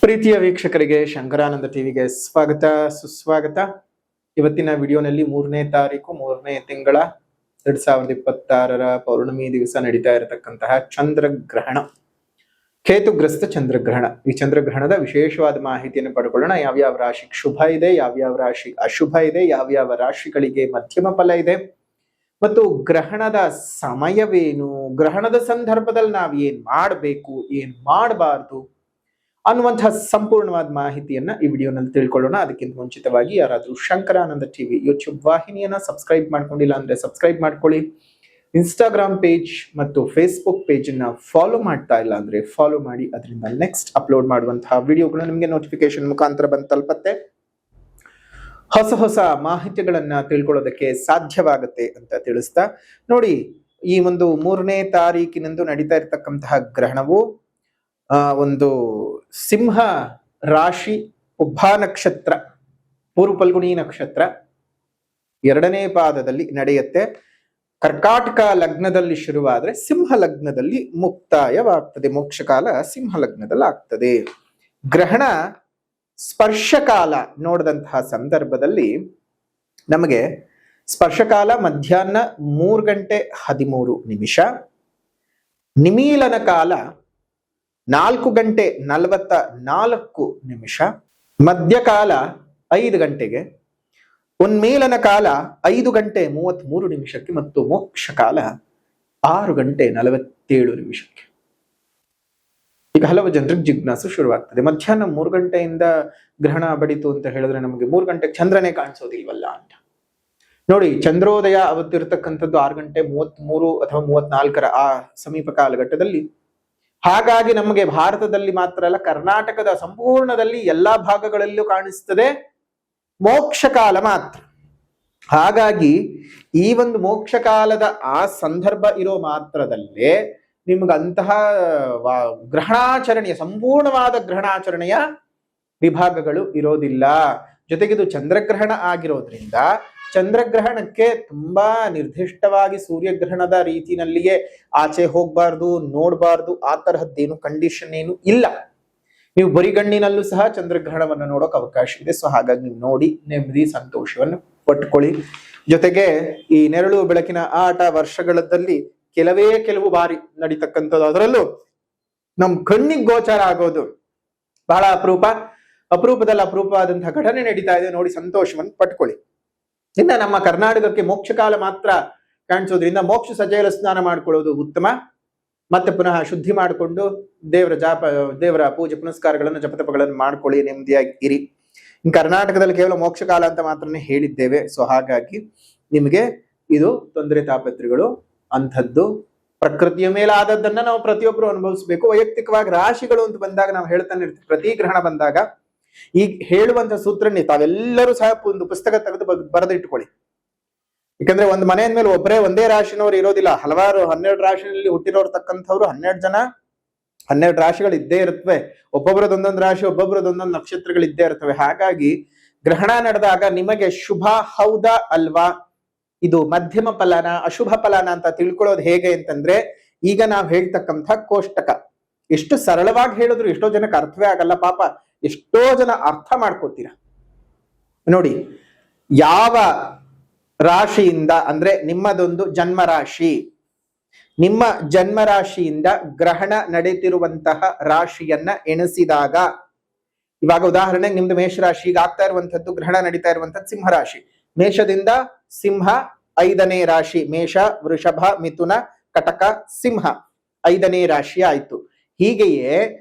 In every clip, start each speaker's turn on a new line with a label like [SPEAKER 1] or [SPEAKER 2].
[SPEAKER 1] ಪ್ರೀತಿಯ ವೀಕ್ಷಕರಿಗೆ ಶಂಕರಾನಂದ ಟಿವಿಗೆ ಸ್ವಾಗತ ಸುಸ್ವಾಗತ. ಇವತ್ತಿನ ವಿಡಿಯೋನಲ್ಲಿ 3ನೇ ತಾರೀಕು 3ನೇ ತಿಂಗಳ 2026 ಪೌರ್ಣಮಿ ದಿವಸ ನಡೀತಾ ಇರತಕ್ಕಂತಹ ಚಂದ್ರಗ್ರಹಣ, ಕೇತುಗ್ರಸ್ತ ಚಂದ್ರಗ್ರಹಣ. ಈ ಚಂದ್ರಗ್ರಹಣದ ವಿಶೇಷವಾದ ಮಾಹಿತಿಯನ್ನು ಪಡ್ಕೊಳ್ಳೋಣ. ಯಾವ್ಯಾವ ರಾಶಿಗೆ ಶುಭ ಇದೆ, ಯಾವ್ಯಾವ ರಾಶಿ ಅಶುಭ ಇದೆ, ಯಾವ್ಯಾವ ರಾಶಿಗಳಿಗೆ ಮಧ್ಯಮ ಫಲ ಇದೆ, ಮತ್ತು ಗ್ರಹಣದ ಸಮಯವೇನು, ಗ್ರಹಣದ ಸಂದರ್ಭದಲ್ಲಿ ನಾವು ಏನ್ ಮಾಡಬೇಕು, ಏನ್ ಮಾಡಬಾರ್ದು ಅನ್ನುವಂತಹ ಸಂಪೂರ್ಣವಾದ ಮಾಹಿತಿಯನ್ನ ಈ ವಿಡಿಯೋನಲ್ಲಿ ತಿಳ್ಕೊಳ್ಳೋಣ. ಅದಕ್ಕಿಂತ ಮುಂಚಿತವಾಗಿ ಯಾರಾದ್ರೂ ಶಂಕರಾನಂದ ಟಿವಿ ಯೂಟ್ಯೂಬ್ ವಾಹಿನಿಯನ್ನ ಸಬ್ಸ್ಕ್ರೈಬ್ ಮಾಡ್ಕೊಂಡಿಲ್ಲ ಅಂದ್ರೆ ಸಬ್ಸ್ಕ್ರೈಬ್ ಮಾಡ್ಕೊಳ್ಳಿ. ಇನ್ಸ್ಟಾಗ್ರಾಮ್ ಪೇಜ್ ಮತ್ತು ಫೇಸ್ಬುಕ್ ಪೇಜ್ ಅನ್ನ ಫಾಲೋ ಮಾಡ್ತಾ ಇಲ್ಲ ಅಂದ್ರೆ ಫಾಲೋ ಮಾಡಿ. ಅದರಿಂದ ನೆಕ್ಸ್ಟ್ ಅಪ್ಲೋಡ್ ಮಾಡುವಂತಹ ವಿಡಿಯೋಗಳು ನಿಮಗೆ ನೋಟಿಫಿಕೇಶನ್ ಮುಖಾಂತರ ಬಂದು ತಲುಪತ್ತೆ. ಹೊಸ ಹೊಸ ಮಾಹಿತಿಗಳನ್ನ ತಿಳ್ಕೊಳ್ಳೋದಕ್ಕೆ ಸಾಧ್ಯವಾಗುತ್ತೆ ಅಂತ ತಿಳಿಸ್ತಾ, ನೋಡಿ, ಈ ಒಂದು 3ನೇ ತಾರೀಕಿನಂದು ನಡೀತಾ ಇರತಕ್ಕಂತಹ ಗ್ರಹಣವು ಒಂದು ಸಿಂಹ ರಾಶಿ, ಉಬ್ಬಾ ನಕ್ಷತ್ರ, ಪೂರ್ವ ಫಲ್ಗುಣಿ ನಕ್ಷತ್ರ 2ನೇ ಪಾದದಲ್ಲಿ ನಡೆಯುತ್ತೆ. ಕರ್ಕಾಟಕ ಲಗ್ನದಲ್ಲಿ ಶುರುವಾದ್ರೆ ಸಿಂಹ ಲಗ್ನದಲ್ಲಿ ಮುಕ್ತಾಯವಾಗ್ತದೆ. ಮೋಕ್ಷಕಾಲ ಸಿಂಹ ಲಗ್ನದಲ್ಲಿ ಆಗ್ತದೆ. ಗ್ರಹಣ ಸ್ಪರ್ಶಕಾಲ ನೋಡಿದಂತಹ ಸಂದರ್ಭದಲ್ಲಿ ನಮಗೆ ಸ್ಪರ್ಶಕಾಲ ಮಧ್ಯಾಹ್ನ 3:13, ನಿಮೀಲನ ಕಾಲ 4:44, ಮಧ್ಯಕಾಲ 5 ಗಂಟೆಗೆ, ಉನ್ಮೀಲನ ಕಾಲ 5:33 ಮತ್ತು ಮೋಕ್ಷ ಕಾಲ 6:47. ಈಗ ಹಲವು ಜನರಿಗೆ ಜಿಜ್ಞಾಸು ಶುರುವಾಗ್ತದೆ, ಮಧ್ಯಾಹ್ನ 3 ಗಂಟೆಯಿಂದ ಗ್ರಹಣ ಬಡಿತು ಅಂತ ಹೇಳಿದ್ರೆ ನಮಗೆ 3 ಗಂಟೆಗೆ ಚಂದ್ರನೇ ಕಾಣಿಸೋದಿಲ್ವಲ್ಲ ಅಂತ. ನೋಡಿ, ಚಂದ್ರೋದಯ ಅವತ್ತಿರ್ತಕ್ಕಂಥದ್ದು 6:33 ಅಥವಾ 34 ಆ ಸಮೀಪ ಕಾಲಘಟ್ಟದಲ್ಲಿ. ಹಾಗಾಗಿ ನಮಗೆ ಭಾರತದಲ್ಲಿ ಮಾತ್ರ ಅಲ್ಲ, ಕರ್ನಾಟಕದ ಸಂಪೂರ್ಣದಲ್ಲಿ ಎಲ್ಲಾ ಭಾಗಗಳಲ್ಲೂ ಕಾಣಿಸ್ತದೆ ಮೋಕ್ಷ ಕಾಲ ಮಾತ್ರ. ಹಾಗಾಗಿ ಈ ಒಂದು ಮೋಕ್ಷ ಕಾಲದ ಆ ಸಂದರ್ಭ ಇರೋ ಮಾತ್ರದಲ್ಲೇ ನಿಮ್ಗಂತಹ ಗ್ರಹಣಾಚರಣೆಯ, ಸಂಪೂರ್ಣವಾದ ಗ್ರಹಣಾಚರಣೆಯ ವಿಭಾಗಗಳು ಇರೋದಿಲ್ಲ. ಜೊತೆಗೆ ಇದು ಚಂದ್ರಗ್ರಹಣ ಆಗಿರೋದ್ರಿಂದ ಚಂದ್ರಗ್ರಹಣಕ್ಕೆ ತುಂಬಾ ನಿರ್ದಿಷ್ಟವಾಗಿ ಸೂರ್ಯಗ್ರಹಣದ ರೀತಿನಲ್ಲಿಯೇ ಆಚೆ ಹೋಗ್ಬಾರ್ದು, ನೋಡ್ಬಾರ್ದು, ಆ ತರಹದ್ದೇನು ಕಂಡೀಷನ್ ಏನು ಇಲ್ಲ. ನೀವು ಬರಿಗಣ್ಣಿನಲ್ಲೂ ಸಹ ಚಂದ್ರಗ್ರಹಣವನ್ನು ನೋಡೋಕೆ ಅವಕಾಶ ಇದೆ. ಸೊ ಹಾಗಾಗಿ ನೀವು ನೋಡಿ ನೆಮ್ಮದಿ ಸಂತೋಷವನ್ನು ಪಟ್ಕೊಳ್ಳಿ. ಜೊತೆಗೆ ಈ ನೆರಳು ಬೆಳಕಿನ ಆಟ ವರ್ಷಗಳಲ್ಲಿ ಕೆಲವು ಬಾರಿ ನಡೀತಕ್ಕಂಥದ್ದು, ಅದರಲ್ಲೂ ನಮ್ ಕಣ್ಣಿಗೆ ಗೋಚಾರ ಆಗೋದು ಬಹಳ ಅಪರೂಪದಲ್ಲಿ ಅಪರೂಪವಾದಂತಹ ಘಟನೆ ನಡೀತಾ ಇದೆ. ನೋಡಿ, ಸಂತೋಷವನ್ನು ಪಟ್ಕೊಳ್ಳಿ. ಇನ್ನ ನಮ್ಮ ಕರ್ನಾಟಕಕ್ಕೆ ಮೋಕ್ಷ ಕಾಲ ಮಾತ್ರ ಕಾಣಿಸೋದ್ರಿಂದ ಮೋಕ್ಷ ಸಜೈಲ ಸ್ನಾನ ಮಾಡ್ಕೊಳ್ಳೋದು ಉತ್ತಮ. ಮತ್ತೆ ಪುನಃ ಶುದ್ಧಿ ಮಾಡಿಕೊಂಡು ದೇವರ ಪೂಜೆ ಪುನಸ್ಕಾರಗಳನ್ನು, ಜಪತಪಗಳನ್ನು ಮಾಡ್ಕೊಳ್ಳಿ, ನೆಮ್ಮದಿಯಾಗಿ ಇರಿ. ಇನ್ನು ಕರ್ನಾಟಕದಲ್ಲಿ ಕೇವಲ ಮೋಕ್ಷ ಕಾಲ ಅಂತ ಮಾತ್ರನೇ ಹೇಳಿದ್ದೇವೆ. ಸೊ ಹಾಗಾಗಿ ನಿಮಗೆ ಇದು ತೊಂದರೆ ತಾಪತ್ರೆಗಳು ಅಂಥದ್ದು ಪ್ರಕೃತಿಯ ಮೇಲೆ ಆದದ್ದನ್ನ ನಾವು ಪ್ರತಿಯೊಬ್ಬರು ಅನುಭವಿಸ್ಬೇಕು. ವೈಯಕ್ತಿಕವಾಗಿ ರಾಶಿಗಳು ಅಂತ ಬಂದಾಗ ನಾವು ಹೇಳ್ತಾನೆ ಇರ್ತೀವಿ, ಪ್ರತಿ ಗ್ರಹಣ ಬಂದಾಗ ಈಗ ಹೇಳುವಂತ ಸೂತ್ರನೇ ತಾವೆಲ್ಲರೂ ಸಹ ಒಂದು ಪುಸ್ತಕ ತೆಗೆದು ಬರೆದಿಟ್ಕೊಳ್ಳಿ. ಯಾಕಂದ್ರೆ ಒಂದು ಮನೆಯ ಮೇಲೆ ಒಂದೇ ರಾಶಿನವ್ರು ಇರೋದಿಲ್ಲ. ಹಲವಾರು 12 ರಾಶಿನಲ್ಲಿ ಹುಟ್ಟಿರೋರ್ತಕ್ಕಂಥವ್ರು 12 ರಾಶಿಗಳು ಇದ್ದೇ ಇರುತ್ತವೆ. ಒಬ್ಬೊಬ್ರದೊಂದೊಂದು ರಾಶಿ, ಒಬ್ಬೊಬ್ರದೊಂದೊಂದು ನಕ್ಷತ್ರಗಳಿದ್ದೇ ಇರ್ತವೆ. ಹಾಗಾಗಿ ಗ್ರಹಣ ನಡೆದಾಗ ನಿಮಗೆ ಶುಭ ಹೌದಾ ಅಲ್ವಾ, ಇದು ಮಧ್ಯಮ ಫಲನ ಅಶುಭ ಫಲನ ಅಂತ ತಿಳ್ಕೊಳ್ಳೋದು ಹೇಗೆ ಅಂತಂದ್ರೆ, ಈಗ ನಾವು ಹೇಳ್ತಕ್ಕಂಥ ಕೋಷ್ಟಕ ಎಷ್ಟು ಸರಳವಾಗಿ ಹೇಳಿದ್ರು ಎಷ್ಟೋ ಜನಕ್ಕೆ ಅರ್ಥವೇ ಆಗಲ್ಲ. ಪಾಪ ಎಷ್ಟೋ ಜನ ಅರ್ಥ ಮಾಡ್ಕೋತೀರ. ನೋಡಿ, ಯಾವ ರಾಶಿಯಿಂದ ಅಂದ್ರೆ ನಿಮ್ಮದೊಂದು ಜನ್ಮ ರಾಶಿ, ನಿಮ್ಮ ಜನ್ಮ ರಾಶಿಯಿಂದ ಗ್ರಹಣ ನಡೀತಿರುವಂತಹ ರಾಶಿಯನ್ನ ಎಣಿಸಿದಾಗ, ಇವಾಗ ಉದಾಹರಣೆಗೆ ನಿಮ್ದು ಮೇಷರಾಶಿ, ಈಗ ಆಗ್ತಾ ಇರುವಂತದ್ದು ಗ್ರಹಣ ನಡೀತಾ ಇರುವಂತದ್ದು ಸಿಂಹರಾಶಿ. ಮೇಷದಿಂದ ಸಿಂಹ 5ನೇ ರಾಶಿ, ಮೇಷ, ವೃಷಭ, ಮಿಥುನ, ಕಟಕ, ಸಿಂಹ 5ನೇ ರಾಶಿ ಆಯ್ತು. ಹೀಗೆಯೇ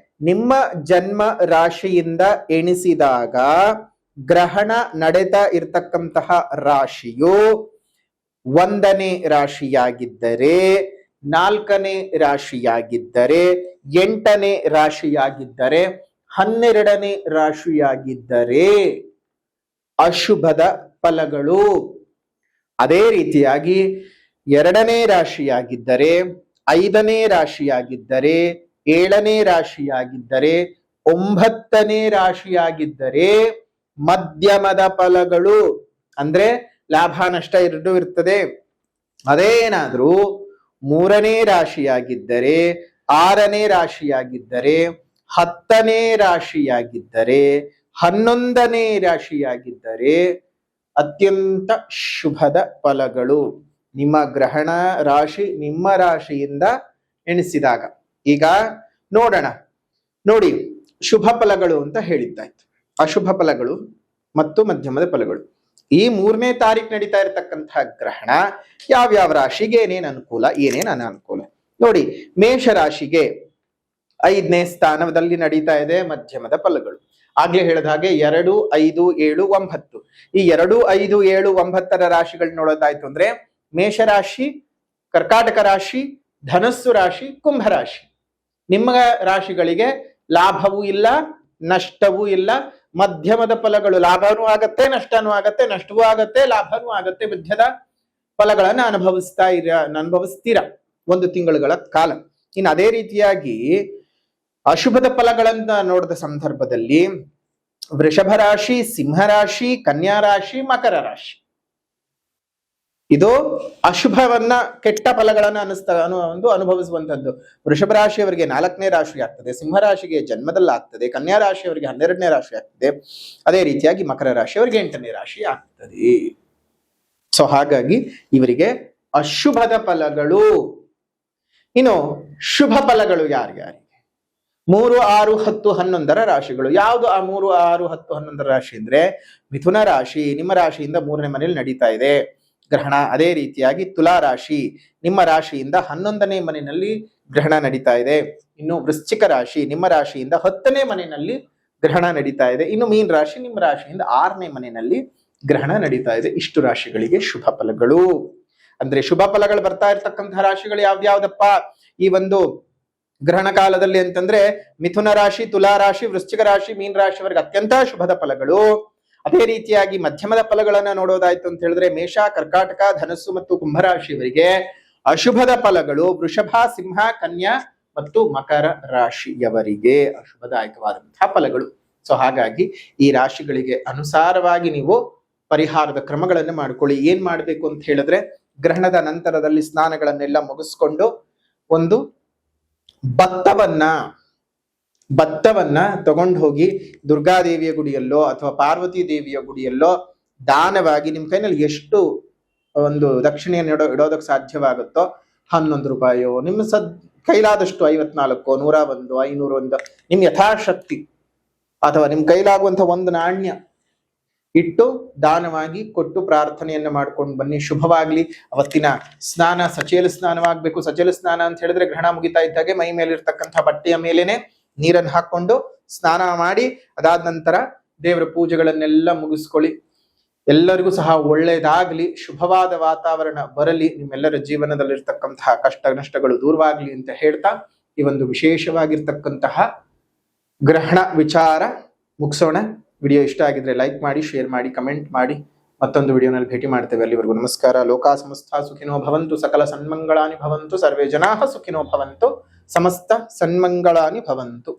[SPEAKER 1] ನಿಮ್ಮ ಜನ್ಮ ರಾಶಿಯಿಂದ ಎಣಿಸಿದಾಗ ಗ್ರಹಣ ನಡೆತಾ ಇರ್ತಕ್ಕಂತಹ ರಾಶಿಯು 1ನೇ ರಾಶಿಯಾಗಿದ್ದರೆ, 4ನೇ ರಾಶಿಯಾಗಿದ್ದರೆ, 8ನೇ ರಾಶಿಯಾಗಿದ್ದರೆ, 12ನೇ ರಾಶಿಯಾಗಿದ್ದರೆ ಅಶುಭದ ಫಲಗಳು. ಅದೇ ರೀತಿಯಾಗಿ 2ನೇ ರಾಶಿಯಾಗಿದ್ದರೆ, 5ನೇ ರಾಶಿಯಾಗಿದ್ದರೆ, 7ನೇ ರಾಶಿಯಾಗಿದ್ದರೆ, 9ನೇ ರಾಶಿಯಾಗಿದ್ದರೆ ಮಧ್ಯಮದ ಫಲಗಳು. ಅಂದ್ರೆ ಲಾಭ ನಷ್ಟ ಎರಡೂ ಇರ್ತದೆ. ಅದೇನಾದ್ರೂ 3ನೇ ರಾಶಿಯಾಗಿದ್ದರೆ, 6ನೇ ರಾಶಿಯಾಗಿದ್ದರೆ, 10ನೇ ರಾಶಿಯಾಗಿದ್ದರೆ, 11ನೇ ರಾಶಿಯಾಗಿದ್ದರೆ ಅತ್ಯಂತ ಶುಭದ ಫಲಗಳು. ನಿಮ್ಮ ಗ್ರಹಣ ರಾಶಿ ನಿಮ್ಮ ರಾಶಿಯಿಂದ ಎಣಿಸಿದಾಗ. ಈಗ ನೋಡೋಣ. ನೋಡಿ, ಶುಭ ಫಲಗಳು ಅಂತ ಹೇಳಿದ್ದಾಯ್ತು, ಅಶುಭ ಫಲಗಳು ಮತ್ತು ಮಧ್ಯಮದ ಫಲಗಳು. ಈ 3ನೇ ತಾರೀಕು ನಡೀತಾ ಇರತಕ್ಕಂತಹ ಗ್ರಹಣ ಯಾವ್ಯಾವ ರಾಶಿಗೆ ಏನೇನು ಅನುಕೂಲ, ಏನೇನು ಅನಾನುಕೂಲ. ನೋಡಿ, ಮೇಷ ರಾಶಿಗೆ 5ನೇ ಸ್ಥಾನದಲ್ಲಿ ನಡೀತಾ ಇದೆ ಮಧ್ಯಮದ ಫಲಗಳು. ಆಗ್ಲೇ ಹೇಳಿದ ಹಾಗೆ 2, 5, 7, 9 ಈ 2, 5, 7, 9 ರಾಶಿಗಳು ನೋಡೋದಾಯ್ತು ಅಂದ್ರೆ ಮೇಷರಾಶಿ, ಕರ್ಕಾಟಕ ರಾಶಿ, ಧನಸ್ಸು ರಾಶಿ, ಕುಂಭರಾಶಿ. ನಿಮ್ಮ ರಾಶಿಗಳಿಗೆ ಲಾಭವೂ ಇಲ್ಲ, ನಷ್ಟವೂ ಇಲ್ಲ, ಮಧ್ಯಮದ ಫಲಗಳು. ಲಾಭನೂ ಆಗತ್ತೆ, ನಷ್ಟನೂ ಆಗತ್ತೆ, ನಷ್ಟವೂ ಆಗತ್ತೆ, ಲಾಭನೂ ಆಗತ್ತೆ. ಮಧ್ಯದ ಫಲಗಳನ್ನ ಅನುಭವಿಸ್ತೀರ 1 ತಿಂಗಳುಗಳ ಕಾಲ. ಇನ್ನು ಅದೇ ರೀತಿಯಾಗಿ ಅಶುಭದ ಫಲಗಳನ್ನ ನೋಡಿದ ಸಂದರ್ಭದಲ್ಲಿ ವೃಷಭ ರಾಶಿ, ಸಿಂಹರಾಶಿ, ಕನ್ಯಾ ರಾಶಿ, ಮಕರ ರಾಶಿ. ಇದು ಅಶುಭವನ್ನ, ಕೆಟ್ಟ ಫಲಗಳನ್ನ ಅನುಭವಿಸುವಂತದ್ದು. ವೃಷಭ ರಾಶಿಯವರಿಗೆ 4ನೇ ರಾಶಿ ಆಗ್ತದೆ, ಸಿಂಹರಾಶಿಗೆ ಜನ್ಮದಲ್ಲಿ ಆಗ್ತದೆ, ಕನ್ಯಾ ರಾಶಿಯವರಿಗೆ 12ನೇ ರಾಶಿ ಆಗ್ತದೆ, ಅದೇ ರೀತಿಯಾಗಿ ಮಕರ ರಾಶಿಯವರಿಗೆ 8ನೇ ರಾಶಿ ಆಗ್ತದೆ. ಸೊ ಹಾಗಾಗಿ ಇವರಿಗೆ ಅಶುಭದ ಫಲಗಳು. ಇನ್ನು ಶುಭ ಫಲಗಳು ಯಾರ್ಯಾರಿಗೆ? 3, 6, 10, 11 ರಾಶಿಗಳು. ಯಾವುದು ಆ 3, 6, 10, 11 ರಾಶಿ ಅಂದ್ರೆ ಮಿಥುನ ರಾಶಿ, ನಿಮ್ಮ ರಾಶಿಯಿಂದ 3ನೇ ಮನೆಯಲ್ಲಿ ನಡೀತಾ ಇದೆ ಗ್ರಹಣ. ಅದೇ ರೀತಿಯಾಗಿ ತುಲಾ ರಾಶಿ, ನಿಮ್ಮ ರಾಶಿಯಿಂದ 11ನೇ ಮನೆಯಲ್ಲಿ ಗ್ರಹಣ ನಡೀತಾ ಇದೆ. ಇನ್ನು ವೃಶ್ಚಿಕ ರಾಶಿ, ನಿಮ್ಮ ರಾಶಿಯಿಂದ 10ನೇ ಮನೆಯಲ್ಲಿ ಗ್ರಹಣ ನಡೀತಾ ಇದೆ. ಇನ್ನು ಮೀನ ರಾಶಿ, ನಿಮ್ಮ ರಾಶಿಯಿಂದ 6ನೇ ಮನೆಯಲ್ಲಿ ಗ್ರಹಣ ನಡೀತಾ ಇದೆ. ಇಷ್ಟು ರಾಶಿಗಳಿಗೆ ಶುಭ ಫಲಗಳು. ಅಂದ್ರೆ ಶುಭ ಫಲಗಳು ಬರ್ತಾ ಇರ್ತಕ್ಕಂತಹ ರಾಶಿಗಳು ಯಾವ್ದ್ಯಾವ್ದಪ್ಪ ಈ ಒಂದು ಗ್ರಹಣ ಕಾಲದಲ್ಲಿ ಅಂತಂದ್ರೆ ಮಿಥುನ ರಾಶಿ, ತುಲಾ ರಾಶಿ, ವೃಶ್ಚಿಕ ರಾಶಿ, ಮೀನ ರಾಶಿಯವರಿಗೆ ಅತ್ಯಂತ ಶುಭದ ಫಲಗಳು. ಅದೇ ರೀತಿಯಾಗಿ ಮಧ್ಯಮದ ಫಲಗಳನ್ನ ನೋಡೋದಾಯ್ತು ಅಂತ ಹೇಳಿದ್ರೆ ಮೇಷ, ಕರ್ಕಾಟಕ, ಧನಸ್ಸು ಮತ್ತು ಕುಂಭರಾಶಿಯವರಿಗೆ ಅಶುಭದ ಫಲಗಳು. ವೃಷಭ, ಸಿಂಹ, ಕನ್ಯಾ ಮತ್ತು ಮಕರ ರಾಶಿಯವರಿಗೆ ಅಶುಭದಾಯಕವಾದಂತಹ ಫಲಗಳು. ಸೊ ಹಾಗಾಗಿ ಈ ರಾಶಿಗಳಿಗೆ ಅನುಸಾರವಾಗಿ ನೀವು ಪರಿಹಾರದ ಕ್ರಮಗಳನ್ನು ಮಾಡ್ಕೊಳ್ಳಿ. ಏನ್ ಮಾಡ್ಬೇಕು ಅಂತ ಹೇಳಿದ್ರೆ ಗ್ರಹಣದ ನಂತರದಲ್ಲಿ ಸ್ನಾನಗಳನ್ನೆಲ್ಲ ಮುಗಿಸ್ಕೊಂಡು ಒಂದು ಭತ್ತವನ್ನ ತಗೊಂಡು ಹೋಗಿ ದುರ್ಗಾದೇವಿಯ ಗುಡಿಯಲ್ಲೋ ಅಥವಾ ಪಾರ್ವತಿ ದೇವಿಯ ಗುಡಿಯಲ್ಲೋ ದಾನವಾಗಿ ನಿಮ್ಮ ಕೈನಲ್ಲಿ ಎಷ್ಟು ಒಂದು ದಕ್ಷಿಣೆಯನ್ನು ಇಡೋದಕ್ಕೆ ಸಾಧ್ಯವಾಗುತ್ತೋ 11 ರೂಪಾಯೋ, ನಿಮ್ಮ ಕೈಲಾದಷ್ಟು 54, 101, 501 ನಿಮ್ ಯಥಾಶಕ್ತಿ ಅಥವಾ ನಿಮ್ ಕೈಲಾಗುವಂತ ಒಂದು ನಾಣ್ಯ ಇಟ್ಟು ದಾನವಾಗಿ ಕೊಟ್ಟು ಪ್ರಾರ್ಥನೆಯನ್ನ ಮಾಡ್ಕೊಂಡು ಬನ್ನಿ. ಶುಭವಾಗ್ಲಿ. ಅವತ್ತಿನ ಸ್ನಾನ ಸಚೇಲ ಸ್ನಾನವಾಗ್ಬೇಕು. ಸಚೇಲ ಸ್ನಾನ ಅಂತ ಹೇಳಿದ್ರೆ ಗ್ರಹಣ ಮುಗಿತಾ ಇದ್ದಾಗೆ ಮೈ ಮೇಲಿರ್ತಕ್ಕಂಥ ಬಟ್ಟೆಯ ಮೇಲೇನೆ ನೀರನ್ನು ಹಾಕೊಂಡು ಸ್ನಾನ ಮಾಡಿ ಅದಾದ ನಂತರ ದೇವರ ಪೂಜೆಗಳನ್ನೆಲ್ಲ ಮುಗಿಸ್ಕೊಳ್ಳಿ. ಎಲ್ಲರಿಗೂ ಸಹ ಒಳ್ಳೆಯದಾಗ್ಲಿ, ಶುಭವಾದ ವಾತಾವರಣ ಬರಲಿ, ನಿಮ್ಮೆಲ್ಲರ ಜೀವನದಲ್ಲಿರ್ತಕ್ಕಂತಹ ಕಷ್ಟ ನಷ್ಟಗಳು ದೂರವಾಗ್ಲಿ ಅಂತ ಹೇಳ್ತಾ ಈ ಒಂದು ವಿಶೇಷವಾಗಿರ್ತಕ್ಕಂತಹ ಗ್ರಹಣ ವಿಚಾರ ಮುಗಿಸೋಣ. ವಿಡಿಯೋ ಇಷ್ಟ ಆಗಿದ್ರೆ ಲೈಕ್ ಮಾಡಿ, ಶೇರ್ ಮಾಡಿ, ಕಮೆಂಟ್ ಮಾಡಿ. ಮತ್ತೊಂದು ವಿಡಿಯೋನಲ್ಲಿ ಭೇಟಿ ಮಾಡ್ತೇವೆ. ಅಲ್ಲಿವರೆಗೂ ನಮಸ್ಕಾರ. ಲೋಕಾ ಸಮಸ್ತ ಸುಖಿನೋ ಭವಂತು, ಸಕಲ ಸನ್ಮಂಗಳಾನಿ ಭವಂತು, ಸರ್ವೇ ಜನಾಃ ಸುಖಿನೋ ಭವಂತು, ಸಮಸ್ತ ಸನ್ಮಂಗಳಾನಿ ಭವಂತು.